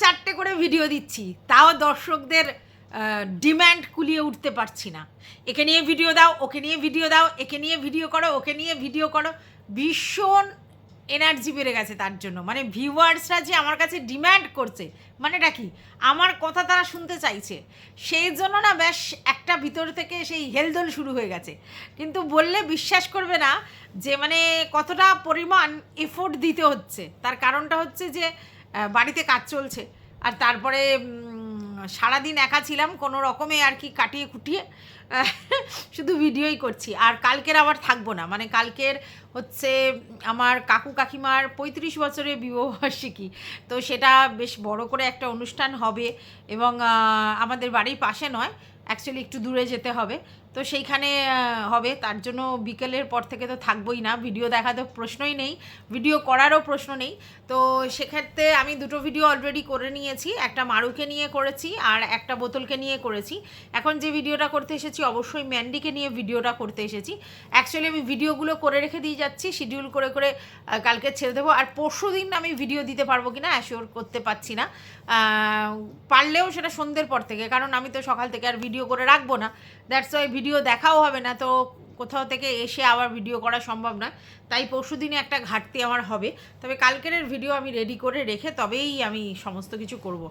4টে করে ভিডিও দিচ্ছি, তাও দর্শকদের ডিম্যান্ড কুলিয়ে উঠতে পারছি না। একে নিয়ে ভিডিও দাও, ওকে নিয়ে ভিডিও দাও, একে নিয়ে ভিডিও করো, ওকে নিয়ে ভিডিও করো। ভীষণ এনার্জি বেড়ে গেছে তার জন্য, মানে ভিউয়ার্সরা যে আমার কাছে ডিম্যান্ড করছে, মানেটা কি, আমার কথা তারা শুনতে চাইছে, সেই জন্য না বেশ একটা ভিতর থেকে সেই হেলদোল শুরু হয়ে গেছে। কিন্তু বললে বিশ্বাস করবে না যে মানে কতটা পরিমাণ এফোর্ট দিতে হচ্ছে। তার কারণটা হচ্ছে যে বাড়িতে কাজ চলছে, আর তারপরে সারাদিন একা ছিলাম, কোনো রকমে আর কি কাটিয়ে কুটিয়ে শুধু ভিডিওই করছি। আর কালকের আবার থাকবো না, মানে কালকের হচ্ছে আমার কাকু কাকিমার 35 বছরের বিবাহবার্ষিকী, তো সেটা বেশ বড় করে একটা অনুষ্ঠান হবে, এবং আমাদের বাড়ির পাশে নয়, অ্যাকচুয়ালি একটু দূরে যেতে হবে। তো সেইখানে হবে, তার জন্য বিকেলের পর থেকে তো থাকবোই না, ভিডিও দেখা তো প্রশ্নই নেই, ভিডিও করারও প্রশ্ন নেই। তো সেক্ষেত্রে আমি দুটো ভিডিও অলরেডি করে নিয়েছি, একটা মারুকে নিয়ে করেছি আর একটা বোতলকে নিয়ে করেছি। এখন যে ভিডিওটা করতে এসেছি অবশ্যই ম্যান্ডিকে নিয়ে ভিডিওটা করতে এসেছি। অ্যাকচুয়ালি আমি ভিডিওগুলো করে রেখে দিয়ে যাচ্ছি, শিডিউল করে করে কালকে ছেড়ে দেবো। আর পরশু দিন আমি ভিডিও দিতে পারবো কি না অ্যাশিওর করতে পারছি না, পারলেও সেটা সন্ধ্যের পর থেকে, কারণ আমি তো সকাল থেকে আর ভিডিও করে রাখবো না, দ্যাটস ওয়াই ভিডিও দেখাও হবে না, তো কোথাও থেকে এসে আবার ভিডিও করা সম্ভব নয়, তাই পরশু দিনে একটা ঘাটতি আমার হবে। তবে কালকের ভিডিও আমি রেডি করে রেখে তবেই আমি সমস্ত কিছু করব,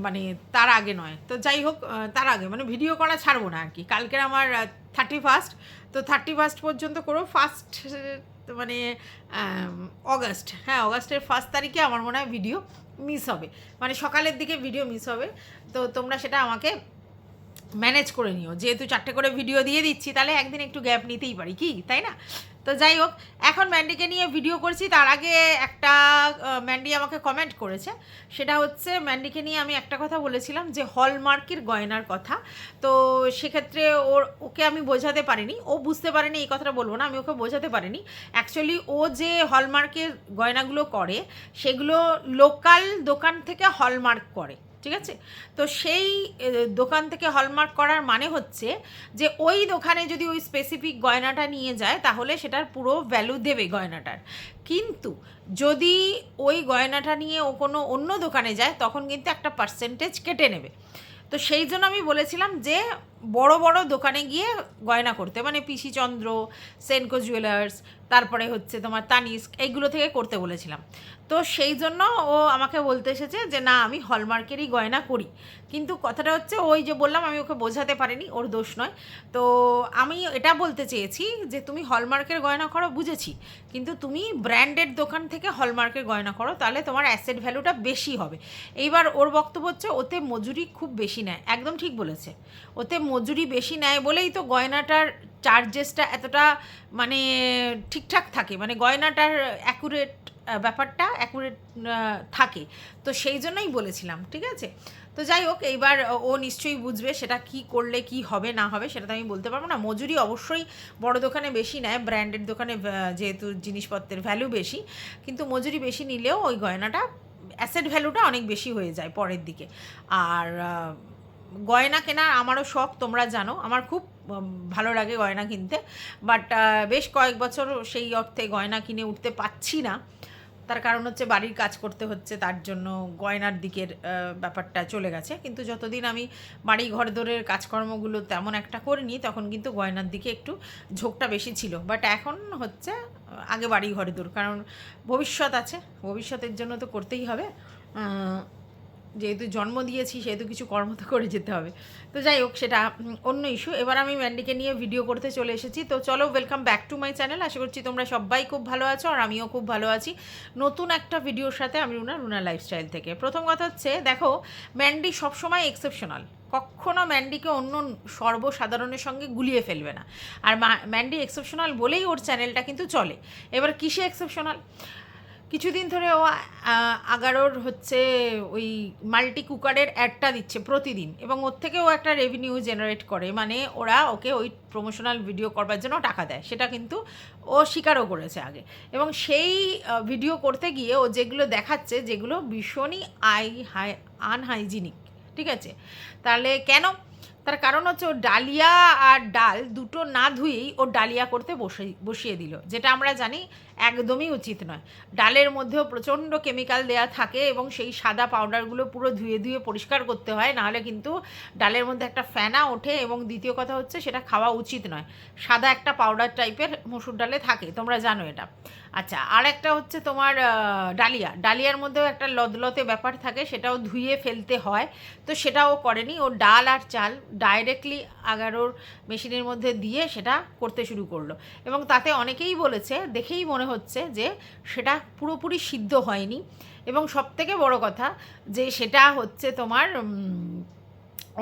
মানে তার আগে নয়। তো যাই হোক, তার আগে মানে ভিডিও করা ছাড়বো না আর কি। কালকের আমার 31, তো 31 পর্যন্ত করবো। ফার্স্ট মানে অগাস্ট, হ্যাঁ অগাস্টের 1 তারিখে আমার মনে হয় ভিডিও মিস হবে, মানে সকালের দিকে ভিডিও মিস হবে। তো তোমরা সেটা আমাকে ম্যানেজ করে নিও, যেহেতু 4টে করে ভিডিও দিয়ে দিচ্ছি, তাহলে একদিন একটু গ্যাপ নিতেই পারি, কি তাই না? তো যাই হোক, এখন ম্যান্ডিকে নিয়ে ভিডিও করছি। তার আগে একটা ম্যান্ডি আমাকে কমেন্ট করেছে, সেটা হচ্ছে ম্যান্ডিকে নিয়ে আমি একটা কথা বলেছিলাম যে হলমার্কের গয়নার কথা। তো সেক্ষেত্রে ওকে আমি বোঝাতে পারিনি, ও বুঝতে পারেনি, এই কথাটা বলবো না, আমি ওকে বোঝাতে পারিনি। অ্যাকচুয়ালি ও যে হলমার্কের গয়নাগুলো করে সেগুলো লোকাল দোকান থেকে হলমার্ক করে, ঠিক আছে? তো সেই দোকান থেকে হলমার্ক করার মানে হচ্ছে যে ওই দোকানে যদি ওই স্পেসিফিক গয়নাটা নিয়ে যায় তাহলে সেটার পুরো ভ্যালু দেবে গয়নাটার। কিন্তু যদি ওই গয়নাটা নিয়ে ও কোনো অন্য দোকানে যায় তখন কিন্তু একটা পার্সেন্টেজ কেটে নেবে। তো সেই জন্য আমি বলেছিলাম যে বড় বড় দোকানে গিয়ে গয়না করতে, মানে পিসি চন্দ্র, সেনকো জুয়েলার্স, তারপরে হচ্ছে তোমার তানিস্ক, এইগুলো থেকে করতে বলেছিলাম। তো সেই জন্য ও আমাকে বলতে এসেছে যে না আমি হলমার্কেরই গয়না করি। কিন্তু কথাটা হচ্ছে ওই যে বললাম আমি ওকে বোঝাতে পারিনি, ওর দোষ নয়। তো আমি এটা বলতে চেয়েছি যে তুমি হলমার্কের গয়না করো বুঝেছি, কিন্তু তুমি ব্র্যান্ডেড দোকান থেকে হলমার্কের গয়না করো, তাহলে তোমার অ্যাসেট ভ্যালুটা বেশি হবে। এইবার ওর বক্তব্য হচ্ছে ওতে মজুরি খুব বেশি নেয়। একদম ঠিক বলেছে, ওতে মজুরি বেশি নেয় বলেই তো গয়নাটার চার্জেসটা এতটা মানে ঠিকঠাক থাকে, মানে গয়নাটার অ্যাকুরেট ব্যাপারটা অ্যাকুরেট থাকে। তো সেই জন্যই বলেছিলাম, ঠিক আছে? তো যাই হোক, এইবার ও নিশ্চয়ই বুঝবে সেটা কি করলে কি হবে না হবে, সেটা তো আমি বলতে পারবো না। মজুরি অবশ্যই বড় দোকানে বেশি নেয়, ব্র্যান্ডেড দোকানে যেহেতু জিনিসপত্রের ভ্যালু বেশি, কিন্তু মজুরি বেশি নিলেও ওই গয়নাটা অ্যাসেট ভ্যালুটা অনেক বেশি হয়ে যায় পরের দিকে। আর গয়না কেনার আমারও শখ, তোমরা জানো আমার খুব ভালো লাগে গয়না কিনতে, বাট বেশ কয়েক বছর সেই অর্থে গয়না কিনে উঠতে পারছি না। তার কারণ হচ্ছে বাড়ির কাজ করতে হচ্ছে, তার জন্য গয়নার দিকের ব্যাপারটা চলে গেছে। কিন্তু যতদিন আমি বাড়ি ঘরদোরের কাজকর্মগুলো তেমন একটা করিনি তখন কিন্তু গয়নার দিকে একটু ঝোঁকটা বেশি ছিল। বাট এখন হচ্ছে আগে বাড়ি ঘরদোর, কারণ ভবিষ্যৎ আছে, ভবিষ্যতের জন্য তো করতেই হবে। যেহেতু জন্ম দিয়েছি সেহেতু কিছু কর্ম তো করে যেতে হবে। তো যাই হোক, সেটা অন্য ইস্যু। এবার আমি ম্যান্ডিকে নিয়ে ভিডিও করতে চলে এসেছি। তো চলো, welcome back to my channel. আশা করছি তোমরা সবাই খুব ভালো আছো, আর আমিও খুব ভালো আছি নতুন একটা ভিডিওর সাথে। আমি রুনা লাইফস্টাইল থেকে। প্রথম কথা হচ্ছে, দেখো ম্যান্ডি সবসময় এক্সেপশনাল, কখনো ম্যান্ডিকে অন্য সর্বসাধারণের সঙ্গে গুলিয়ে ফেলবে না। আর ম্যান্ডি এক্সেপশনাল বলেই ওর চ্যানেলটা কিন্তু চলে। এবার কিসে এক্সেপশনাল, কিছুদিন ধরে ও 11 হচ্ছে ওই মাল্টি কুকারের অ্যাডটা দিচ্ছে প্রতিদিন, এবং ওর থেকেও একটা রেভিনিউ জেনারেট করে, মানে ওরা ওকে ওই প্রমোশনাল ভিডিও করবার জন্য টাকা দেয়, সেটা কিন্তু ও স্বীকারও করেছে আগে। এবং সেই ভিডিও করতে গিয়ে ও যেগুলো দেখাচ্ছে, যেগুলো ভীষণই আনহাইজিনিক, ঠিক আছে? তাহলে কেন? তার কারণ হচ্ছে ও ডালিয়া আর ডাল দুটো না ধুয়েই ও ডালিয়া করতে বসিয়ে দিল, যেটা আমরা জানি একদমই উচিত নয়। ডালের মধ্যেও প্রচণ্ড কেমিক্যাল দেয়া থাকে এবং সেই সাদা পাউডারগুলো পুরো ধুয়ে ধুয়ে পরিষ্কার করতে হয়, নাহলে কিন্তু ডালের মধ্যে একটা ফেনা ওঠে এবং দ্বিতীয় কথা হচ্ছে সেটা খাওয়া উচিত নয়। সাদা একটা পাউডার টাইপের মসুর ডালে থাকে, তোমরা জানো এটা। আচ্ছা, আর একটা হচ্ছে তোমার ডালিয়ার মধ্যেও একটা লদলতে ব্যাপার থাকে, সেটাও ধুয়ে ফেলতে হয়। তো সেটাও করেনি, ও ডাল আর চাল ডাইরেক্টলি আগারোর মেশিনের মধ্যে দিয়ে সেটা করতে শুরু করলো এবং তাতে অনেকেই বলেছে, দেখেই মনে হচ্ছে যে সেটা পুরোপুরি সিদ্ধ হয়নি। এবং সবথেকে বড় কথা যে সেটা হচ্ছে তোমার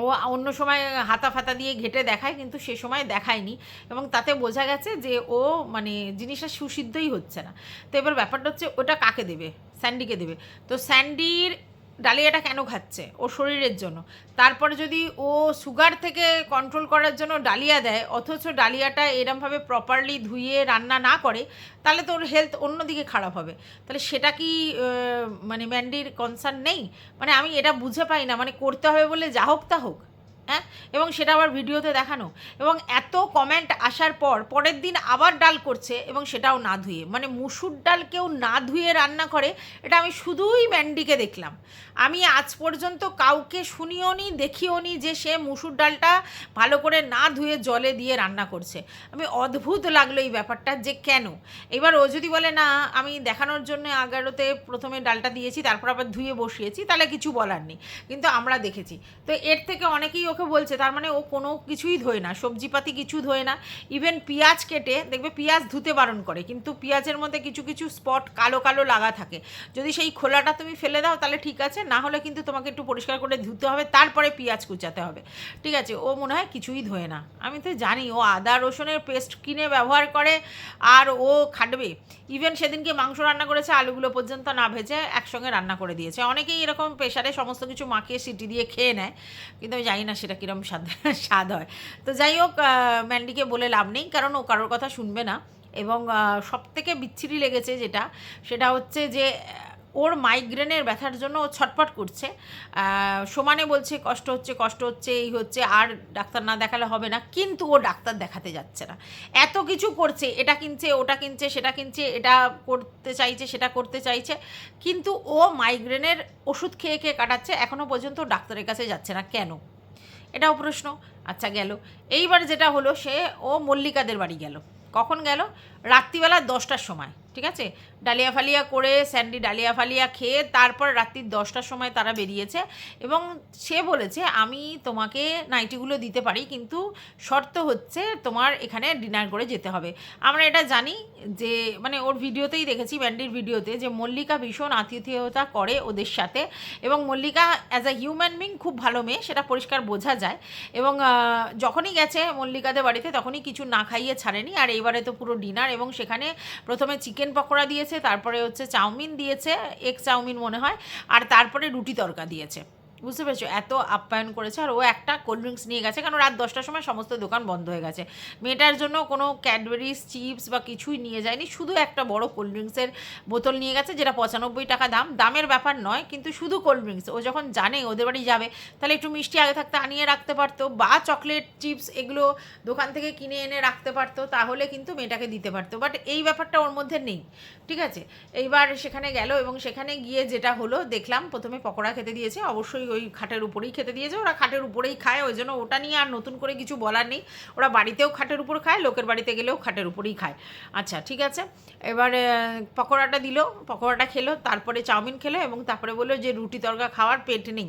ও অন্য সময় হাতা ফাতা দিয়ে ঘেঁটে দেখায়, কিন্তু সে সময় দেখায়নি এবং তাতে বোঝা গেছে যে ও মানে জিনিসটা সুসিদ্ধই হচ্ছে না। তো এবার ব্যাপারটা হচ্ছে ওটা কাকে দেবে? স্যান্ডিকে দেবে। তো স্যান্ডির ডালিয়াটা কেন খাচ্ছে? ও শরীরের জন্য। তারপরে যদি ও সুগার থেকে কন্ট্রোল করার জন্য ডালিয়া দেয়, অথচ ডালিয়াটা এরমভাবে প্রপারলি ধুয়ে রান্না না করে, তাহলে তো ওর হেলথ অন্যদিকে খারাপ হবে। তাহলে সেটা কি মানে ম্যান্ডির কনসার্ন নেই? মানে আমি এটা বুঝে পাই না, মানে করতে হবে বলে যা হোক তা হোক, হ্যাঁ, এবং সেটা আবার ভিডিওতে দেখানো, এবং এত কমেন্ট আসার পর পরের দিন আবার ডাল করছে এবং সেটাও না ধুয়ে। মানে মুসুর ডাল কেউ না ধুয়ে রান্না করে, এটা আমি শুধুই ম্যান্ডিকে দেখলাম। আমি আজ পর্যন্ত কাউকে শুনিও নি, দেখিও নি যে সে মুসুর ডালটা ভালো করে না ধুয়ে জলে দিয়ে রান্না করছে। আমি অদ্ভুত লাগলো এই ব্যাপারটা যে কেন। এবার ও যদি বলে না আমি দেখানোর জন্য 11তে প্রথমে ডালটা দিয়েছি তারপর আবার ধুয়ে বসিয়েছি, তাহলে কিছু বলার নেই, কিন্তু আমরা দেখেছি। তো এর থেকে অনেকেই ওকে বলছে তার মানে ও কোনো কিছুই ধোয় না, সবজিপাতি কিছু ধোয় না। ইভেন পেঁয়াজ কেটে দেখবে, পেঁয়াজ ধুতে বারণ করে, কিন্তু পেঁয়াজের মধ্যে কিছু কিছু স্পট কালো কালো লাগা থাকে, যদি সেই খোলাটা তুমি ফেলে দাও তাহলে ঠিক আছে, না হলে কিন্তু তোমাকে একটু পরিষ্কার করে ধুতে হবে, তারপরে পেঁয়াজ কুচাতে হবে, ঠিক আছে। ও মনে হয় কিছুই ধোয় না। আমি তো জানি ও আদা রসুনের পেস্ট কিনে ব্যবহার করে আর ও খাটবে। ইভেন সেদিনকে মাংস রান্না করেছে, আলুগুলো পর্যন্ত না ভেজে একসঙ্গে রান্না করে দিয়েছে। অনেকেই এরকম প্রেশারে সমস্ত কিছু মাখিয়ে সিটি দিয়ে খেয়ে নেয়, কিন্তু আমি জানি না সেটা কীরকম স্বাদ হয়। তো যাই হোক, ম্যান্ডিকে বলে লাভ নেই, কারণ ও কারোর কথা শুনবে না। এবং সবথেকে বিচ্ছিরি লেগেছে যেটা, সেটা হচ্ছে যে ওর মাইগ্রেনের ব্যথার জন্য ও ছটপট করছে, সমানে বলছে কষ্ট হচ্ছে কষ্ট হচ্ছে, এই হচ্ছে, আর ডাক্তার না দেখালে হবে না, কিন্তু ও ডাক্তার দেখাতে যাচ্ছে না। এত কিছু করছে, এটা কিনছে, ওটা কিনছে, সেটা কিনছে, এটা করতে চাইছে, সেটা করতে চাইছে, কিন্তু ও মাইগ্রেনের ওষুধ খেয়ে খেয়ে কাটাচ্ছে, এখনও পর্যন্ত ডাক্তারের কাছে যাচ্ছে না। কেন? এটাও প্রশ্ন। আচ্ছা, গেল। এইবার যেটা হলো, সে ও মল্লিকাদের বাড়ি গেল। কখন গেল? রাত্রিবেলা 10টার সময়, ঠিক আছে। ডালিয়া ফালিয়া করে, স্যান্ডি ডালিয়া ফালিয়া খেয়ে তারপর রাত্রি 10টার সময় তারা বেরিয়েছে এবং সে বলেছে আমি তোমাকে নাইটিগুলো দিতে পারি, কিন্তু শর্ত হচ্ছে তোমার এখানে ডিনার করে যেতে হবে। আমরা এটা জানি যে, মানে ওর ভিডিওতেই দেখেছি, ম্যান্ডির ভিডিওতে, যে মল্লিকা ভীষণ আতিথেয়তা করে ওদের সাথে, এবং Mallika as a human being খুব ভালো মেয়ে, সেটা পরিষ্কার বোঝা যায়। এবং যখনই গেছে মল্লিকাদের বাড়িতে তখনই কিছু না খাইয়ে ছাড়েনি। আর এইবারে তো পুরো ডিনার, এবং সেখানে প্রথমে চিকেন পকোড়া দিয়েছে, তারপরে হচ্ছে চাউমিন দিয়েছে, এগ চাউমিন মনে হয়, আর তারপরে রুটি তড়কা দিয়েছে। বুঝতে পেরেছো? এত আপ্যায়ন করেছে। আর ও একটা কোল্ড ড্রিঙ্কস নিয়ে গেছে, কারণ রাত 10টার সময় সমস্ত দোকান বন্ধ হয়ে গেছে। মেয়েটার জন্য কোনো ক্যাডবেরিজ, চিপস বা কিছুই নিয়ে যায়নি, শুধু একটা বড় কোল্ড ড্রিঙ্কসের বোতল নিয়ে গেছে, যেটা 95 টাকা দাম। দামের ব্যাপার নয়, কিন্তু শুধু কোল্ড ড্রিঙ্কস। ও যখন জানে ওদের বাড়ি যাবে, তাহলে একটু মিষ্টি আগে থাকতে আনিয়ে রাখতে পারতো, বা চকলেট, চিপস এগুলো দোকান থেকে কিনে এনে রাখতে পারতো, তাহলে কিন্তু মেয়েটাকে দিতে পারতো। বাট এই ব্যাপারটা ওর মধ্যে নেই, ঠিক আছে। এইবার সেখানে গেল এবং সেখানে গিয়ে যেটা হলো দেখলাম, প্রথমে পকোড়া খেতে দিয়েছে, অবশ্যই ওই খাটের উপরেই খেতে দিয়েছে, ওরা খাটের উপরেই খায়, ওই জন্য ওটা নিয়ে আর নতুন করে কিছু বলার নেই। ওরা বাড়িতেও খাটের উপর খায়, লোকের বাড়িতে গেলেও খাটের উপরেই খায়। আচ্ছা, ঠিক আছে। এবারে পকোড়াটা দিল, পকোড়াটা খেলো, তারপরে চাউমিন খেলো, এবং তারপরে বললো যে রুটি তড়কা খাওয়ার পেট নেই,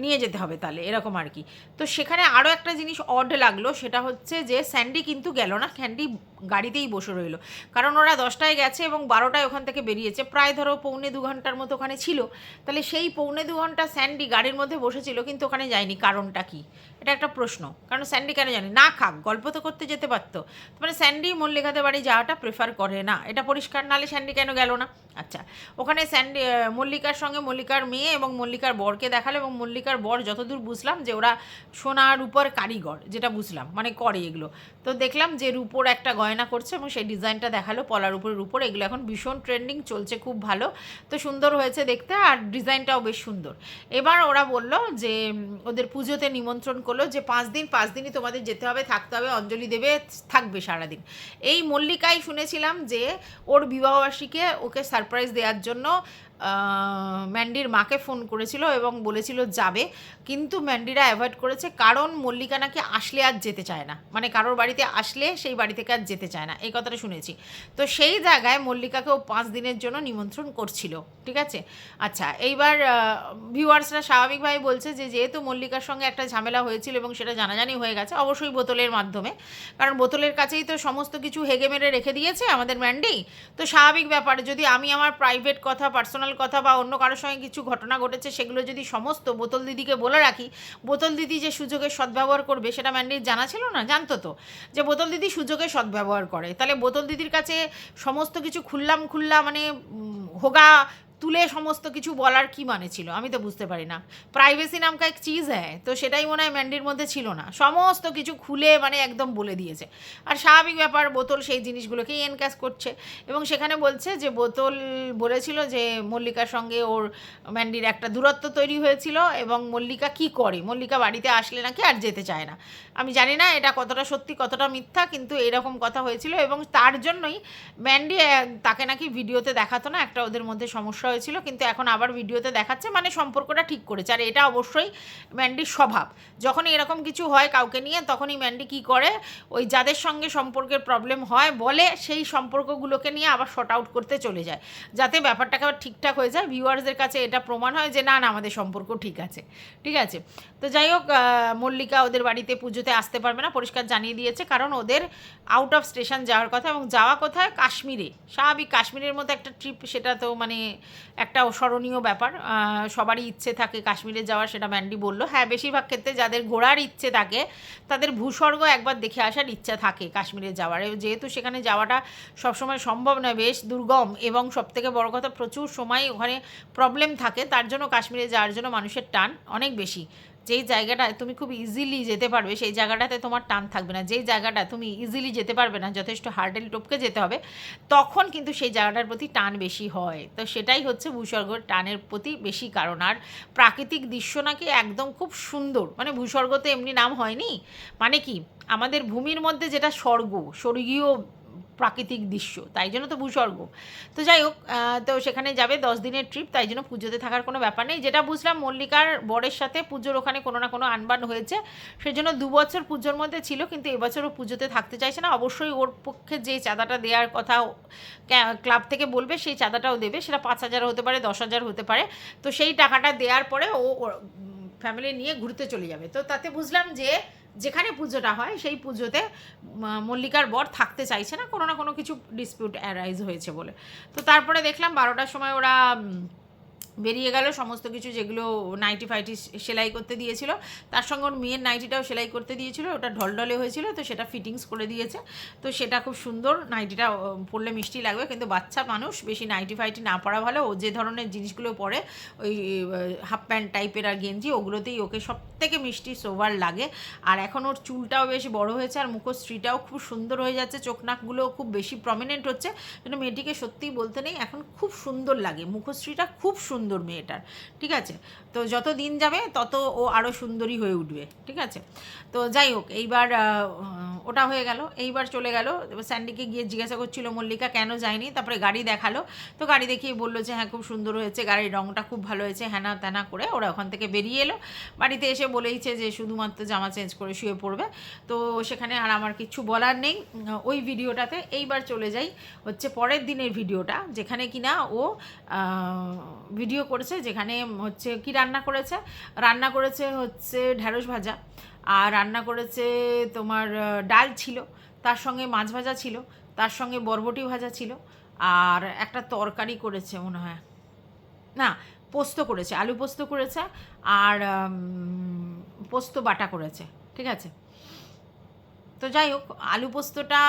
নিয়ে যেতে হবে তাহলে, এরকম আর কি। তো সেখানে আরও একটা জিনিস অড লাগলো, সেটা হচ্ছে যে স্যান্ডি কিন্তু গেল না, স্যান্ডি গাড়িতেই বসে রইলো। কারণ ওরা 10টায় গেছে এবং 12টায় ওখান থেকে বেরিয়েছে, প্রায় ধরো 1.25 ঘন্টার মতো ওখানে ছিল। তাহলে সেই 1.25 ঘন্টা স্যান্ডি গাড়ির মধ্যে বসেছিল, কিন্তু ওখানে যায়নি। কারণটা কি? এটা একটা প্রশ্ন। কারণ স্যান্ডি কেন জানি না, খাক, গল্প তো করতে যেতে পারতো। মানে স্যান্ডি মল্লিকাদের বাড়ি যাওয়াটা প্রেফার করে না, এটা পরিষ্কার। নাহলে স্যান্ডি কেন গেল না? আচ্ছা, ওখানে স্যান্ডি মল্লিকার সঙ্গে মল্লিকার মেয়ে এবং মল্লিকার বরকে দেখালো, এবং মল্লিকার বর যতদূর বুঝলাম যে ওরা সোনা রূপর কারিগর, যেটা বুঝলাম, মানে করে এগুলো। তো দেখলাম যে রূপোর একটা গয়না করছে এবং সেই ডিজাইনটা দেখালো, পলার উপরের উপর। এগুলো এখন ভীষণ ট্রেন্ডিং চলছে, খুব ভালো। তো সুন্দর হয়েছে দেখতে, আর ডিজাইনটাও বেশ সুন্দর। এবার ওরা বলল যে ওদের পুজোতে নিমন্ত্রণ করবে, হলো যে 5 দিনই তোমাদের যেতে হবে, থাকতে হবে, অঞ্জলি দেবে, থাকবে সারাদিন। এই মল্লিকাই শুনেছিলাম যে ওর বিবাহবার্ষিকীতে ওকে সারপ্রাইজ দেওয়ার জন্য ম্যান্ডির মাকে ফোন করেছিল এবং বলেছিল যাবে, কিন্তু ম্যান্ডিরা অ্যাভয়েড করেছে, কারণ মল্লিকা নাকি আসলে আর যেতে চায় না, মানে কারোর বাড়িতে আসলে সেই বাড়ি থেকে আর যেতে চায় না, এই কথাটা শুনেছি। তো সেই জায়গায় মল্লিকাকেও 5 দিনের জন্য নিমন্ত্রণ করছিল, ঠিক আছে। আচ্ছা, এইবার ভিউয়ার্সরা স্বাভাবিকভাবে বলছে যে যেহেতু মল্লিকার সঙ্গে একটা ঝামেলা হয়েছিল এবং সেটা জানাজানি হয়ে গেছে, অবশ্যই বোতলের মাধ্যমে, কারণ বোতলের কাছেই তো সমস্ত কিছু হেগে মেরে রেখে দিয়েছে আমাদের ম্যান্ডি। তো স্বাভাবিক ব্যাপার, যদি আমি আমার প্রাইভেট কথা, পার্সোনাল কথা বা অন্য কারোর সঙ্গে কিছু ঘটনা ঘটেছে সেগুলো যদি সমস্ত বোতল দিদিকে বলে রাখি, বোতল দিদি যে সুযোগের সদ্ব্যবহার করবে সেটা ম্যান্ডির জানা ছিল না? জানতো তো যে বোতল দিদি সুযোগের সদ্ব্যবহার করে, তাহলে বোতল দিদির কাছে সমস্ত কিছু খুল্লা মানে হোগা তুলে সমস্ত কিছু বলার কি মানে ছিল, আমি তো বুঝতে পারি না। প্রাইভেসি নাম কা এক চিজ হ্যাঁ, তো সেটাই মনে হয় ম্যান্ডির মধ্যে ছিল না, সমস্ত কিছু খুলে মানে একদম বলে দিয়েছে। আর স্বাভাবিক ব্যাপার, বোতল সেই জিনিসগুলোকেই এনক্যাশ করছে এবং সেখানে বলছে যে বোতল বলেছিল যে মল্লিকার সঙ্গে ওর ম্যান্ডির একটা দূরত্ব তৈরি হয়েছিল এবং মল্লিকা কি করে, মল্লিকা বাড়িতে আসলে নাকি আর যেতে চায় না। আমি জানি না এটা কতটা সত্যি কতটা মিথ্যা, কিন্তু এরকম কথা হয়েছিল এবং তার জন্যই ম্যান্ডি তাকে নাকি ভিডিওতে দেখাতো না, একটা ওদের মধ্যে সমস্যা হয়েছিল, কিন্তু এখন আবার ভিডিওতে দেখাচ্ছে, মানে সম্পর্কটা ঠিক করেছে। আর এটা অবশ্যই ম্যান্ডির স্বভাব, যখনই এরকম কিছু হয় কাউকে নিয়ে তখনই ম্যান্ডি কী করে, ওই যাদের সঙ্গে সম্পর্কের প্রবলেম হয় বলে সেই সম্পর্কগুলোকে নিয়ে আবার শর্ট আউট করতে চলে যায়, যাতে ব্যাপারটাকে আবার ঠিকঠাক হয়ে যায়, ভিউয়ার্সদের কাছে এটা প্রমাণ হয় যে না না আমাদের সম্পর্ক ঠিক আছে, ঠিক আছে। তো যাই হোক, মল্লিকা ওদের বাড়িতে পুজোতে আসতে পারবে না, পরিষ্কার জানিয়ে দিয়েছে, কারণ ওদের আউট অফ স্টেশন যাওয়ার কথা, এবং যাওয়া কোথায়, কাশ্মীরে। স্বাভাবিক, কাশ্মীরের মতো একটা ট্রিপ, সেটা তো মানে একটা স্মরণীয় ব্যাপার, সবারই ইচ্ছে থাকে কাশ্মীরে যাওয়ার, সেটা ম্যান্ডি বললো। হ্যাঁ, বেশিরভাগ ক্ষেত্রে যাদের ঘোরার ইচ্ছে থাকে তাদের ভূস্বর্গ একবার দেখে আসার ইচ্ছা থাকে কাশ্মীরে যাওয়ার, যেহেতু সেখানে যাওয়াটা সবসময় সম্ভব নয়, বেশ দুর্গম, এবং সবথেকে বড় কথা প্রচুর সময় ওখানে প্রবলেম থাকে, তার জন্য কাশ্মীরে যাওয়ার জন্য মানুষের টান অনেক বেশি। যেই জায়গাটায় তুমি খুব ইজিলি যেতে পারবে সেই জায়গাটাতে তোমার টান থাকবে না, যেই জায়গাটা তুমি ইজিলি যেতে পারবে না, যথেষ্ট হার্ডেল টপকে যেতে হবে, তখন কিন্তু সেই জায়গাটার প্রতি টান বেশি হয়। তো সেটাই হচ্ছে ভূস্বর্গের টানের প্রতি বেশি কারণ। আর প্রাকৃতিক দৃশ্য নাকি একদম খুব সুন্দর, মানে ভূস্বর্গ তো এমনি নাম হয়নি, মানে কি আমাদের ভূমির মধ্যে যেটা স্বর্গীয় প্রাকৃতিক দৃশ্য, তাই জন্য তো ভূস্বর্গ। তো যাই হোক, তো সেখানে যাবে 10 দিনের ট্রিপ, তাই জন্য পুজোতে থাকার কোনো ব্যাপার নেই। যেটা বুঝলাম মল্লিকার বরের সাথে পুজোর ওখানে কোনো না কোনো আনবান হয়েছে, সেজন্য 2 বছর পুজোর মধ্যে ছিল, কিন্তু এবছরও পুজোতে থাকতে চাইছে না। অবশ্যই ওর পক্ষে যে চাঁদাটা দেওয়ার কথা ক্লাব থেকে বলবে সেই চাঁদাটাও দেবে, সেটা 5,000 হতে পারে, 10,000 হতে পারে। তো সেই টাকাটা দেওয়ার পরে ও ফ্যামিলি নিয়ে ঘুরতে চলে যাবে। তো তাতে বুঝলাম যে যেখানে পুজোটা হয় সেই পুজোতে মল্লিকার বর থাকতে চাইছে না, কোনো না কোনো কিছু ডিসপিউট অ্যারাইজ হয়েছে বলে। তো তারপরে দেখলাম 12টার সময় ওরা বেরিয়ে গেল, সমস্ত কিছু যেগুলো নাইটি ফাইটি সেলাই করতে দিয়েছিল, তার সঙ্গে ওর মেয়ের নাইটিটাও সেলাই করতে দিয়েছিল, ওটা ঢলঢলে হয়েছিল, তো সেটা ফিটিংস করে দিয়েছে। তো সেটা খুব সুন্দর, নাইটিটা পরলে মিষ্টি লাগবে, কিন্তু বাচ্চা মানুষ বেশি নাইটি ফাইটি না পরা ভালো। ও যে ধরনের জিনিসগুলো পরে, ওই হাফ প্যান্ট টাইপের আর গেঞ্জি, ওগুলোতেই ওকে সব থেকে মিষ্টি সোভার লাগে। আর এখন ওর চুলটাও বেশ বড় হয়েছে, আর মুখশ্রীটাও খুব সুন্দর হয়ে যাচ্ছে, চোখ নাকগুলোও খুব বেশি প্রমিনেন্ট হচ্ছে, কিন্তু মেয়েটিকে সত্যিই বলতে নেই এখন খুব সুন্দর লাগে, মুখশ্রীটা খুব সুন্দর মেয়েটার, ঠিক আছে। তো যত দিন যাবে তত ও আরও সুন্দরী হয়ে উঠবে, ঠিক আছে। তো যাই হোক, এইবার ওটা হয়ে গেল। এইবার চলে গেল, স্যান্ডিকে গিয়ে জিজ্ঞাসা করছিল মল্লিকা কেন যায়নি, তারপরে গাড়ি দেখালো, তো গাড়ি দেখিয়ে বললো যে হ্যাঁ খুব সুন্দর হয়েছে, গাড়ির রঙটা খুব ভালো হয়েছে, হ্যানা ত্যানা করে ওরা ওখান থেকে বেরিয়ে এলো। বাড়িতে এসে বলেইছে যে শুধুমাত্র জামা চেঞ্জ করে শুয়ে পড়বে। তো সেখানে আর আমার কিছু বলার নেই ওই ভিডিওটাতে। এইবার চলে যাই হচ্ছে পরের দিনের ভিডিওটা, যেখানে কিনা ও ভিডিও করেছে, যেখানে হচ্ছে কি রান্না করেছে হচ্ছে ঢ্যাঁড়স ভাজা, আর রান্না করেছে তোমার ডাল ছিল, তার সঙ্গে মাছ ভাজা ছিল, তার সঙ্গে বরবটি ভাজা ছিল, আর একটা তরকারি করেছে মনে হয়, না পোস্ত করেছে, আলু পোস্ত করেছে, আর পোস্ত বাটা করেছে, ঠিক আছে। তো যাই হোক, আলু পোস্তটা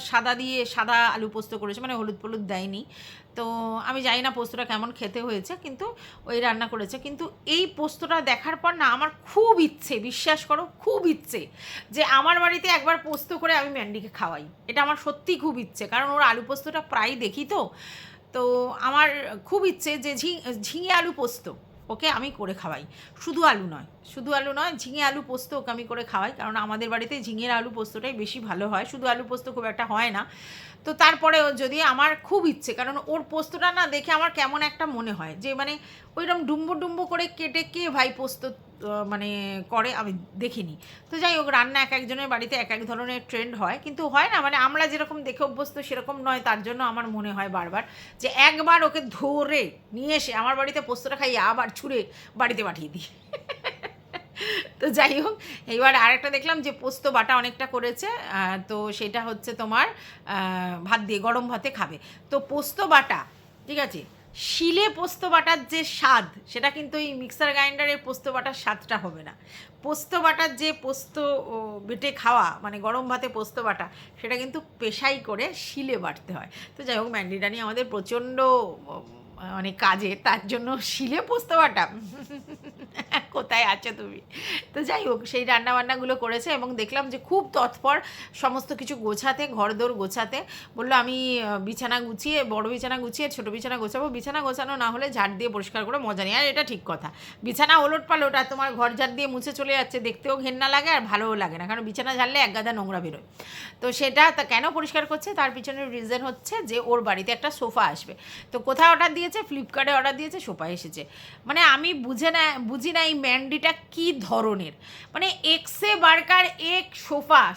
সাদা আলু পোস্ত করেছে, মানে হলুদ ফলুদ দেয়নি। তো আমি জানি না পোস্তটা কেমন খেতে হয়েছে, কিন্তু ওই রান্না করেছে। কিন্তু এই পোস্তটা দেখার পর না আমার খুব ইচ্ছে, বিশ্বাস করো খুব ইচ্ছে, যে আমার বাড়িতে একবার পোস্ত করে আমি ম্যান্ডিকে খাওয়াই। এটা আমার সত্যিই খুব ইচ্ছে, কারণ ওর আলু পোস্তটা প্রায় দেখি, তো আমার খুব ইচ্ছে যে ঝিঙে আলু পোস্ত, ওকে আমি করে খাওয়াই। শুধু আলু নয়, ঝিঙে আলু পোস্ত ওকে আমি করে খাওয়াই, কারণ আমাদের বাড়িতে ঝিঙের আলু পোস্তটাই বেশি ভালো হয়, শুধু আলু পোস্ত খুব একটা হয় না। তো তারপরেও যদি আমার খুব ইচ্ছে, কারণ ওর পোস্তটা না দেখে আমার কেমন একটা মনে হয় যে মানে ওইরকম ডুম্বু ডুম্বু করে কেটে কে ভাই পোস্ত মানে করে আমি দেখিনি। তো যাই হোক, রান্না এক একজনের বাড়িতে এক এক ধরনের ট্রেন্ড হয়, কিন্তু হয় না মানে আমরা যেরকম দেখে অভ্যস্ত সেরকম নয়, তার জন্য আমার মনে হয় বারবার যে একবার ওকে ধরে নিয়ে এসে আমার বাড়িতে পোস্তটা খাইয়ে আবার ছুঁড়ে বাড়িতে পাঠিয়ে দিই। তো যাই হোক, এইবার আরেকটা দেখলাম যে পোস্ত বাটা অনেকটা করেছে, তো সেটা হচ্ছে তোমার ভাত দিয়ে গরম ভাতে খাবে। তো পোস্ত বাটা, ঠিক আছে, শিলে পোস্ত বাটার যে স্বাদ সেটা কিন্তু এই মিক্সার গ্রাইন্ডারের পোস্ত বাটার স্বাদটা হবে না। পোস্ত বাটার যে পোস্ত বেটে খাওয়া মানে গরম ভাতে পোস্ত বাটা, সেটা কিন্তু পেশাই করে শিলে বাটতে হয়। তো যাই হোক, ম্যান্ডি ডানি আমাদের প্রচণ্ড মানে কাজে, তার জন্য শিলে পোস্ত বাটা কোথায় আছো তুমি? তো যাই হোক, সেই রান্নাবান্নাগুলো করেছে এবং দেখলাম যে খুব তৎপর সমস্ত কিছু গোছাতে, ঘরদোর গোছাতে। বললো আমি বিছানা গুছিয়ে, বড় বিছানা গুছিয়ে ছোটো বিছানা গোছাবো, বিছানা গোছানো না হলে ঝাড় দিয়ে পরিষ্কার করে মজা নেই। আর এটা ঠিক কথা, বিছানা ওলট পালট আর তোমার ঘর ঝাড় দিয়ে মুছে চলে যাচ্ছে, দেখতেও ঘেন্না লাগে আর ভালোও লাগে না, কারণ বিছানা ঝাড়লে এক গাদা নোংরা বেরোয়। তো সেটা তা কেন পরিষ্কার করছে, তার পিছনের রিজন হচ্ছে যে ওর বাড়িতে একটা সোফা আসবে। তো কোথায় অর্ডার দিয়েছে? ফ্লিপকার্টে অর্ডার দিয়েছে, সোফা এসেছে। মানে আমি বুঝি না এই ম্যান্ডিটা কী ধরনের, মানে একসে বার্কার এক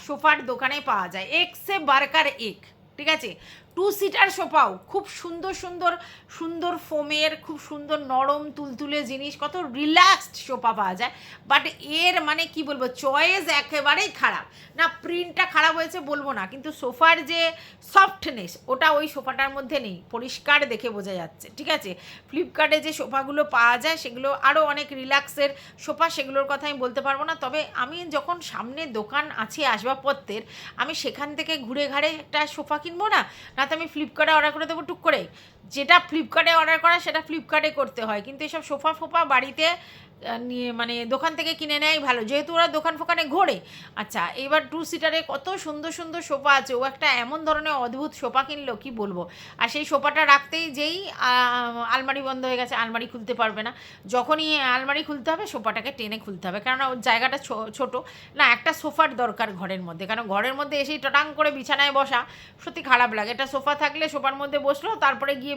সোফার দোকানে পাওয়া যায়, একসে বার্কার এক, ঠিক আছে। 2 সিটার সোফাও খুব সুন্দর ফোমের, খুব সুন্দর নরম তুলতুলে জিনিস, কত রিল্যাক্সড সোফা পাওয়া যায়। বাট এর মানে কি বলবো, চয়েস একেবারেই খারাপ। না প্রিন্টটা খারাপ হয়েছে বলবো না, কিন্তু সোফার যে সফটনেস ওটা ওই সোফাটার মধ্যে নেই, পরিষ্কার দেখে বোঝা যাচ্ছে, ঠিক আছে। ফ্লিপকার্টে যে সোফাগুলো পাওয়া যায় সেগুলো আরও অনেক রিল্যাক্সের সোফা, সেগুলোর কথা আমি বলতে পারবো না। তবে আমি যখন সামনে দোকান আছে আসবাবপত্রের, আমি সেখান থেকে ঘুরে ঘাড়ে একটা সোফা কিনবো না, না তো আমি ফ্লিপকার্টে অর্ডার করে দেবো টুক করে। যেটা ফ্লিপকার্টে অর্ডার করা সেটা ফ্লিপকার্টে করতে হয়, কিন্তু এসব সোফা ফোফা বাড়িতে নিয়ে মানে দোকান থেকে কিনে নেয় ভালো, যেহেতু ওরা দোকান ফোকানে ঘোরে। আচ্ছা, এবার 2 সিটারে কত সুন্দর সোফা আছে, ও একটা এমন ধরনের অদ্ভুত সোফা কিনলো কি বলবো। আর সেই সোফাটা রাখতেই যেই আলমারি বন্ধ হয়ে গেছে, আলমারি খুলতে পারবে না। যখনই আলমারি খুলতে হবে সোফাটাকে টেনে খুলতে হবে, কারণ ওর জায়গাটা ছোট না। একটা সোফার দরকার ঘরের মধ্যে, কারণ ঘরের মধ্যে এসেই টটাং করে বিছানায় বসা সত্যি খারাপ লাগে। একটা সোফা থাকলে সোফার মধ্যে বসলো, তারপরে গিয়ে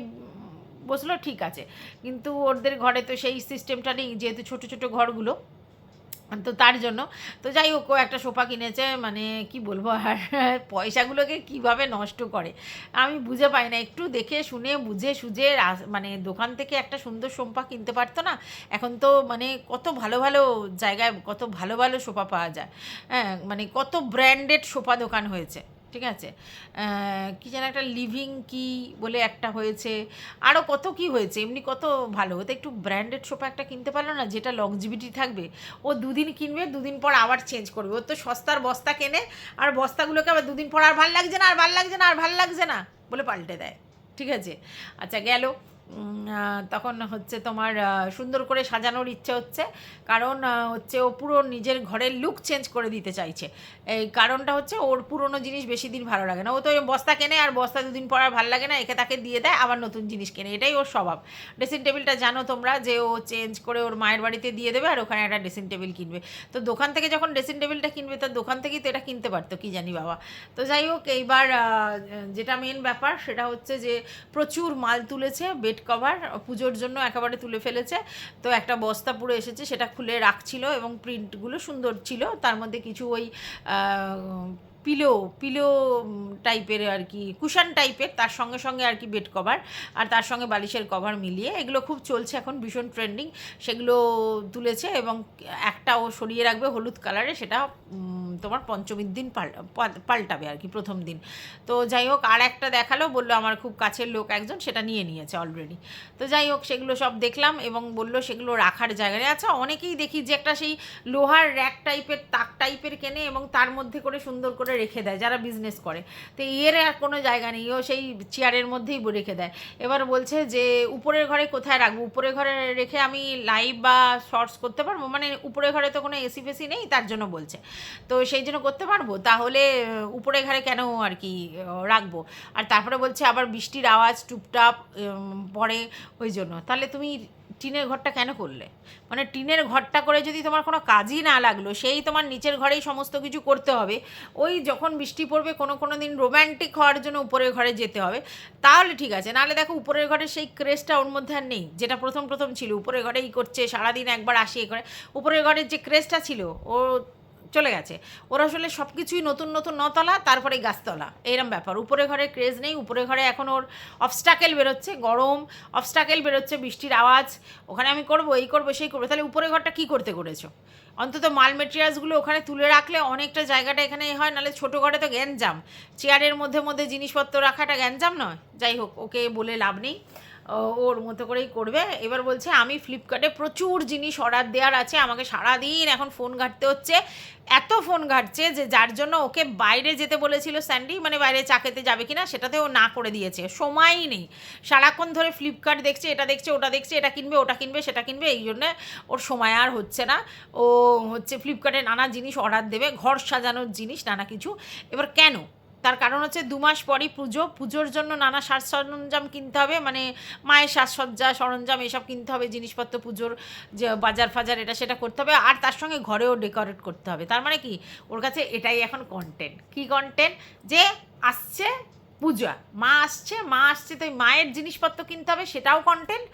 বসলো, ঠিক আছে, কিন্তু ওদের ঘরে তো সেই সিস্টেমটা নেই, যেহেতু ছোটো ঘরগুলো, তো তার জন্য। তো যাই হোক, ও একটা সোফা কিনেছে, মানে কি বলবো আর, পয়সাগুলোকে কিভাবে নষ্ট করে আমি বুঝে পাই না। একটু দেখে শুনে বুঝে সুঝে মানে দোকান থেকে একটা সুন্দর সোফা কিনতে পারতো না? এখন তো মানে কত ভালো জায়গায় কত ভালো সোফা পাওয়া যায়, হ্যাঁ, মানে কত ব্র্যান্ডেড সোফা দোকান হয়েছে, ঠিক আছে। কী যেন একটা লিভিং কি বলে একটা হয়েছে, আরও কত কি হয়েছে, এমনি কত ভালো। তো একটু ব্র্যান্ডেড সোফা একটা কিনতে পারলো না, যেটা লংজিভিটি থাকবে। ও 2 দিন কিনবে, 2 দিন পর আবার চেঞ্জ করবে। ও তো সস্তার বস্তা কেনে, আর বস্তাগুলোকে আবার 2 দিন পর আর ভাল লাগছে না, আর ভাল লাগছে না, আর ভাল লাগছে না বলে পাল্টে দেয়, ঠিক আছে। আচ্ছা গেল, তখন হচ্ছে তোমার সুন্দর করে সাজানোর ইচ্ছে হচ্ছে, কারণ হচ্ছে ও পুরো নিজের ঘরের লুক চেঞ্জ করে দিতে চাইছে। এই কারণটা হচ্ছে ওর পুরনো জিনিস বেশি দিন ভালো লাগে না, ও তো ওই বস্তা কেনে, আর বস্তা 2 দিন পর আর ভালো লাগে না, একে তাকে দিয়ে দেয়, আবার নতুন জিনিস কেনে, এটাই ওর স্বভাব। ড্রেসিং টেবিলটা জানো তোমরা যে ও চেঞ্জ করে ওর মায়ের বাড়িতে দিয়ে দেবে, আর ওখানে একটা ড্রেসিং টেবিল কিনবে। তো দোকান থেকে যখন ড্রেসিং টেবিলটা কিনবে, তার দোকান থেকেই তো এটা কিনতে পারতো, কি জানি বাবা। তো যাই হোক, এইবার যেটা মেন ব্যাপার সেটা হচ্ছে যে প্রচুর মাল তুলেছে, বেড কভার পুজোর জন্য একেবারে তুলে ফেলেছে। তো একটা বস্তা পুরো এসেছে, সেটা খুলে রাখছিল এবং প্রিন্টগুলো সুন্দর ছিল, তার মধ্যে কিছু ওই পিলো টাইপের আর কি, কুশন টাইপের, তার সঙ্গে আর কি বেড কভার, আর তার সঙ্গে বালিশের কভার মিলিয়ে এগুলো খুব চলছে এখন, ভীষণ ট্রেন্ডিং। সেগুলো তুলেছে এবং একটা ও সরিয়ে রাখবে হলুদ কালারে, সেটা তোমার পঞ্চমীর দিন পাল্টাবে আর কি, প্রথম দিন। তো যাই হোক, আর একটা দেখালো, বললো আমার খুব কাছের লোক একজন সেটা নিয়ে নিয়েছে অলরেডি। তো যাই হোক, সেগুলো সব দেখলাম এবং বললো সেগুলো রাখার জায়গায়। আচ্ছা, অনেকেই দেখি যে একটা সেই লোহার র্যাক টাইপের, তাক টাইপের কেনে এবং তার মধ্যে করে সুন্দর করে রেখে দেয়, যারা বিজনেস করে। তো এর আর কোনো জায়গা নেই, ও সেই চেয়ারের মধ্যেই রেখে দেয়। এবার বলছে যে উপরের ঘরে কোথায় রাখবো, উপরের ঘরে রেখে আমি লাইভ বা শর্টস করতে পারবো, মানে উপরের ঘরে তো কোনো এসি ফেসি নেই, তার জন্য বলছে। তো সেই জন্য করতে পারবো, তাহলে উপরের ঘরে কেন আর কি রাখবো। আর তারপরে বলছে আবার বৃষ্টির আওয়াজ টুপটাপ পড়ে, ওই জন্য। তাহলে তুমি টিনের ঘরটা কেন করলে? মানে টিনের ঘরটা করে যদি তোমার কোনো কাজই না লাগলো, সেই তোমার নিচের ঘরেই সমস্ত কিছু করতে হবে, ওই যখন বৃষ্টি পড়বে কোনো দিন রোম্যান্টিক হওয়ার জন্য উপরের ঘরে যেতে হবে, তাহলে ঠিক আছে। নাহলে দেখো উপরের ঘরের সেই ক্রেজটা ওর মধ্যে আর নেই, যেটা প্রথম ছিল। উপরের ঘরে এই করছে, সারাদিন একবার আসি এ করে, উপরের ঘরের যে ক্রেজটা ছিল ও চলে গেছে। ওরা আসলে সব কিছুই নতুন নতলা, তারপরে গাছতলা, এইরকম ব্যাপার। উপরে ঘরে ক্রেজ নেই, উপরে ঘরে এখন ওর অবস্টাকেল বেরোচ্ছে, গরম অবস্টাকেল বেরোচ্ছে, বৃষ্টির আওয়াজ, ওখানে আমি করবো, এই করবো, সেই করবো। তাহলে উপরে ঘরটা কী করতে করেছো? অন্তত মাল মেটেরিয়ালসগুলো ওখানে তুলে রাখলে অনেকটা জায়গাটা এখানে হয়, নাহলে ছোটো ঘরে তো গ্যাঞ্জাম, চেয়ারের মধ্যে জিনিসপত্র রাখাটা গ্যাঞ্জাম নয়? যাই হোক, ওকে বলে লাভ নেই, ওর মতো করেই করবে। এবার বলছে আমি ফ্লিপকার্টে প্রচুর জিনিস অর্ডার দেওয়ার আছে, আমাকে সারাদিন এখন ফোন ঘাঁটতে হচ্ছে, এত ফোন ঘাঁটছে যে যার জন্য ওকে বাইরে যেতে বলেছিল স্যান্ডি, মানে বাইরে চা খেতে যাবে কিনা সেটাতেও না করে দিয়েছে, সময়ই নেই, সারাক্ষণ ধরে ফ্লিপকার্ট দেখছে, এটা দেখছে, ওটা দেখছে, এটা কিনবে, ওটা কিনবে, সেটা কিনবে, এই জন্যে ওর সময় আর হচ্ছে না। ও হচ্ছে ফ্লিপকার্টে নানা জিনিস অর্ডার দেবে, ঘর সাজানোর জিনিস, নানা কিছু। এবার কেন? তার কারণ হচ্ছে 2 মাস পরই পুজোর জন্য নানা সাজ সরঞ্জাম কিনতে হবে, মানে মায়ের সাজসজ্জা সরঞ্জাম এসব কিনতে হবে, জিনিসপত্র পুজোর যে বাজার ফাজার এটা সেটা করতে হবে, আর তার সঙ্গে ঘরেও ডেকোরেট করতে হবে। তার মানে কি, ওর কাছে এটাই এখন কন্টেন্ট। কি কন্টেন্ট? যে আসছে পূজা, মা আসছে তো মায়ের জিনিসপত্র কিনতে হবে, সেটাও কন্টেন্ট।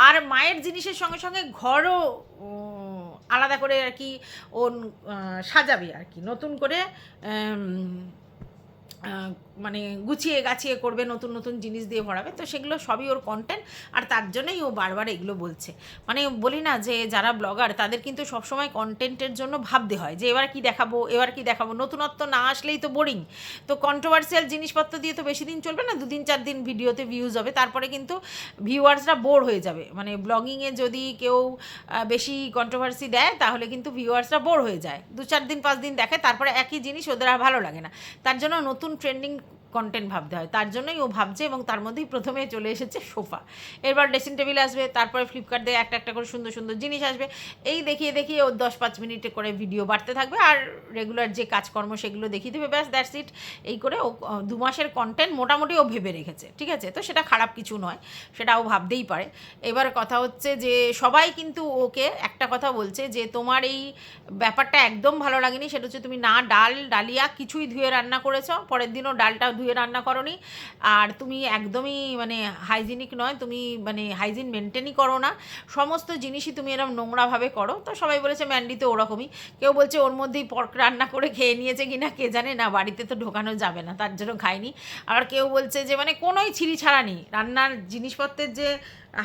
আর মায়ের জিনিসের সঙ্গে সঙ্গে ঘরও আলাদা করে আর কি ও সাজাবে আর কি, নতুন করে মানে গুছিয়ে গাছিয়ে করবে, নতুন জিনিস দিয়ে ভরাবে, তো সেগুলো সবই ওর কন্টেন্ট। আর তার জন্যই ও বারবার এগুলো বলছে। মানে বলি না যে যারা ব্লগার তাদের কিন্তু সবসময় কন্টেন্টের জন্য ভাবতে হয় যে এবার কি দেখাবো, নতুনত্ব না আসলেই তো বোরিং। তো কন্ট্রোভার্সিয়াল জিনিসপত্র দিয়ে তো বেশি দিন চলবে না, 2-4 দিন ভিডিওতে ভিউজ হবে, তারপরে কিন্তু ভিউয়ার্সরা বোর হয়ে যাবে। মানে ব্লগিংয়ে যদি কেউ বেশি কন্ট্রোভার্সি দেয় তাহলে কিন্তু ভিউয়ার্সরা বোর হয়ে যায়, 2-4 দিন 5 দিন দেখে, তারপরে একই জিনিস ওদের আর ভালো লাগে না। তার জন্য নতুন ট্রেন্ডিং কন্টেন্ট ভাবতে হয়, তার জন্যই ও ভাবছে। এবং তার মধ্যেই প্রথমে চলে এসেছে সোফা, এরপর ড্রেসিং টেবিল আসবে, তারপরে ফ্লিপকার্ট দিয়ে একটা করে সুন্দর জিনিস আসবে। এই দেখিয়ে ওর 10-5 মিনিটে করে ভিডিও বাড়তে থাকবে, আর রেগুলার যে কাজকর্ম সেগুলো দেখিয়ে দেবে, ব্যাস দ্যাটস ইট। এই করে ও 2 মাসের কন্টেন্ট মোটামুটি ও ভেবে রেখেছে, ঠিক আছে? তো সেটা খারাপ কিছু নয়, সেটা ও ভাবতেই পারে। এবার কথা হচ্ছে যে সবাই কিন্তু ওকে একটা কথা বলছে যে তোমার এই ব্যাপারটা একদম ভালো লাগেনি, সেটা হচ্ছে তুমি না ডালিয়া কিছুই ধুয়ে রান্না করেছো, পরের দিনও ডালটা ধুয়ে রান্না করনি, আর তুমি একদমই মানে হাইজিনিক নয়, তুমি মানে হাইজিন মেনটেনই করো না, সমস্ত জিনিসই তুমি এরকম নোংরাভাবে করো। তো সবাই বলেছে ম্যান্ডি তো ওরকমই, কেউ বলছে ওর মধ্যেই পর্ক রান্না করে খেয়ে নিয়েছে কিনা কে জানে, না বাড়িতে তো ঢোকানো যাবে না তার জন্য খায়নি। আবার কেউ বলছে যে মানে কোনোই ছিঁড়িছাড়া নেই, রান্নার জিনিসপত্রের যে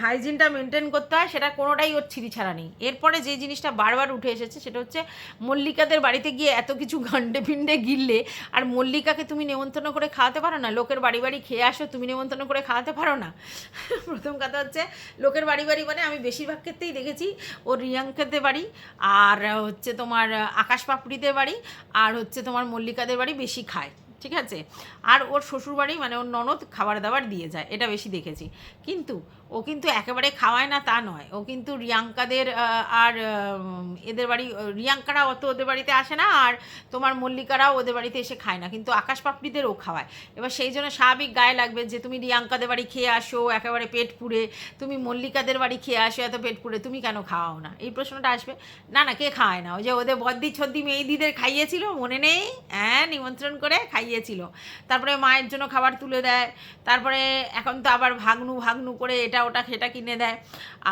হাইজিনটা মেনটেন করতে হয় সেটা কোনোটাই ওর ছিঁড়িছাড়া নেই। এরপরে যে জিনিসটা বারবার উঠে এসেছে সেটা হচ্ছে মল্লিকাদের বাড়িতে গিয়ে এত কিছু ঘন্টে ফিন্ডে গিললে, আর মল্লিকাকে তুমি নেমন্তন্ন করে খাওয়াতে পারো না? লোকের বাড়ি খেয়ে আসো, তুমি নেমন্তন্ন করে খাওয়াতে পারো না? প্রথম কথা হচ্ছে লোকের বাড়ি মানে আমি বেশিরভাগ ক্ষেত্রেই দেখেছি ওর রিয়াঙ্কাদের বাড়ি, আর হচ্ছে তোমার আকাশ পাপড়িদের বাড়ি, আর হচ্ছে তোমার মল্লিকাদের বাড়ি বেশি খায়, ঠিক আছে? আর ওর শ্বশুরবাড়ি মানে ওর ননদ খাবার দাবার দিয়ে যায়, এটা বেশি দেখেছি। কিন্তু ও কিন্তু একেবারে খাওয়ায় না তা নয়, ও কিন্তু রিয়াঙ্কাদের আর এদের বাড়ি, রিয়াঙ্কারা অত ওদের বাড়িতে আসে না, আর তোমার মল্লিকারাও ওদের বাড়িতে এসে খায় না, কিন্তু আকাশ পাপড়িদের ও খাওয়ায়। এবার সেই জন্য স্বাভাবিক গায়ে লাগবে যে তুমি রিয়াঙ্কাদের বাড়ি খেয়ে আসো একেবারে পেট পুড়ে, তুমি মল্লিকাদের বাড়ি খেয়ে আসো এত পেট পুড়ে, তুমি কেন খাওয়াও না? এই প্রশ্নটা আসবে। না কে খাওয়ায় না? ওই যে ওদের বদ্দি ছদ্দি মেয়েদিদের খাইয়েছিল, মনে নেই? হ্যাঁ, নিমন্ত্রণ করে খাইয়েছিল, তারপরে মায়ের জন্য খাবার তুলে দেয়, তারপরে এখন তো আবার ভাগনু করে এটা ওটা সেটা কিনে দেয়,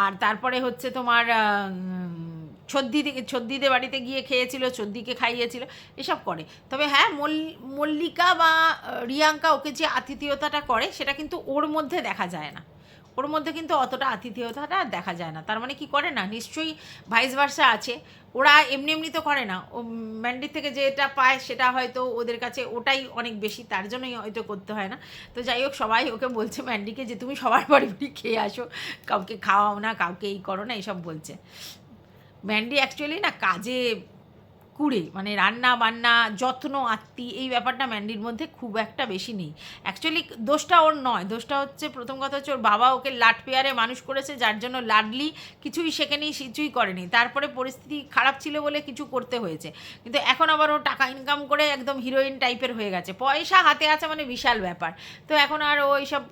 আর তারপরে হচ্ছে তোমার ছদ্দিদের বাড়িতে গিয়ে খেয়েছিল, ছদ্দিকে খাইয়েছিল, এসব করে। তবে হ্যাঁ, মল্লিকা বা রিয়াঙ্কা ওকে যে আতিথেয়তাটা করে সেটা কিন্তু ওর মধ্যে দেখা যায় না, ওর মধ্যে কিন্তু অতটা আতিথেয়তাটা দেখা যায় না। তার মানে কি করে না, নিশ্চয়ই ভাইস ভার্সা আছে, ওরা এমনি তো করে না, ও ম্যান্ডির থেকে যেটা পায় সেটা হয়তো ওদের কাছে ওটাই অনেক বেশি, তার জন্যই হয়তো করতে হয় না। তো যাই হোক, সবাই ওকে বলছে ম্যান্ডিকে যে তুমি সবার বাড়ি খেয়ে আসো, কাউকে খাওয়াও না, কাউকে এই করো না, এসব বলছে। ম্যান্ডি অ্যাকচুয়ালি না কাজে কুড়ে, মানে রান্না বান্না যত্ন আত্মি এই ব্যাপারটা ম্যান্ডির মধ্যে খুব একটা বেশি নেই। অ্যাকচুয়ালি দোষটা ওর নয়, দোষটা হচ্ছে প্রথম কথা হচ্ছে ওর বাবা ওকে লাট পেয়ারে মানুষ করেছে, যার জন্য লাডলি কিছুই শেখেনি, কিছুই করেনি। তারপরে পরিস্থিতি খারাপ ছিল বলে কিছু করতে হয়েছে, কিন্তু এখন আবার ও টাকা ইনকাম করে একদম হিরোইন টাইপের হয়ে গেছে, পয়সা হাতে আছে মানে বিশাল ব্যাপার। তো এখন আর ও এইসব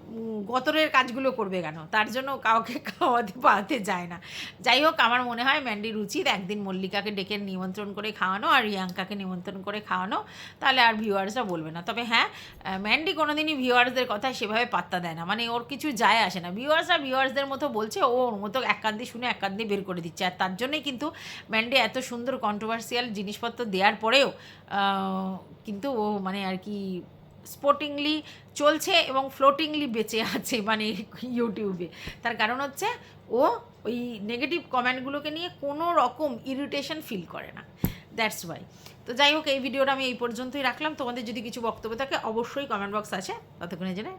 গতরের কাজগুলো করবে কেন, তার জন্য কাউকে খাওয়াতে পাওয়াতে যায় না। যাই হোক, আমার মনে হয় ম্যান্ডির উচিত একদিন মল্লিকাকে ডেকে নিমন্ত্রণ করে খাওয়ানো আর রিয়াঙ্কাকে নিমন্ত্রণ করে খাওয়ানো, তাহলে আর ভিউয়ার্সরা বলবে না। তবে হ্যাঁ, ম্যান্ডি কোনোদিনই ভিউয়ার্সদের কথা সেভাবে পাত্তা দেয় না, মানে ওর কিছু যায় আসে না, ভিউয়ার্সরা ভিউয়ার্সদের মতো বলছে, ও ওর মতো এক কান দিয়ে শুনে এক কান দিয়ে বের করে দিচ্ছে। আর তার জন্যই কিন্তু ম্যান্ডি এত সুন্দর কন্ট্রোভার্সিয়াল জিনিসপত্র দেওয়ার পরেও কিন্তু ও মানে আর কি স্পোর্টিংলি চলছে এবং ফ্লোটিংলি বেঁচে আছে মানে ইউটিউবে। তার কারণ হচ্ছে ও ওই নেগেটিভ কমেন্টগুলোকে নিয়ে কোনো রকম ইরিটেশন ফিল করে না, দ্যাটস ওয়াই। তো যাই হোক, এই ভিডিওটা আমি এই পর্যন্তই রাখলাম। তোমাদের যদি কিছু বক্তব্য থাকে অবশ্যই কমেন্ট বক্স আছে, ততক্ষণে জেনে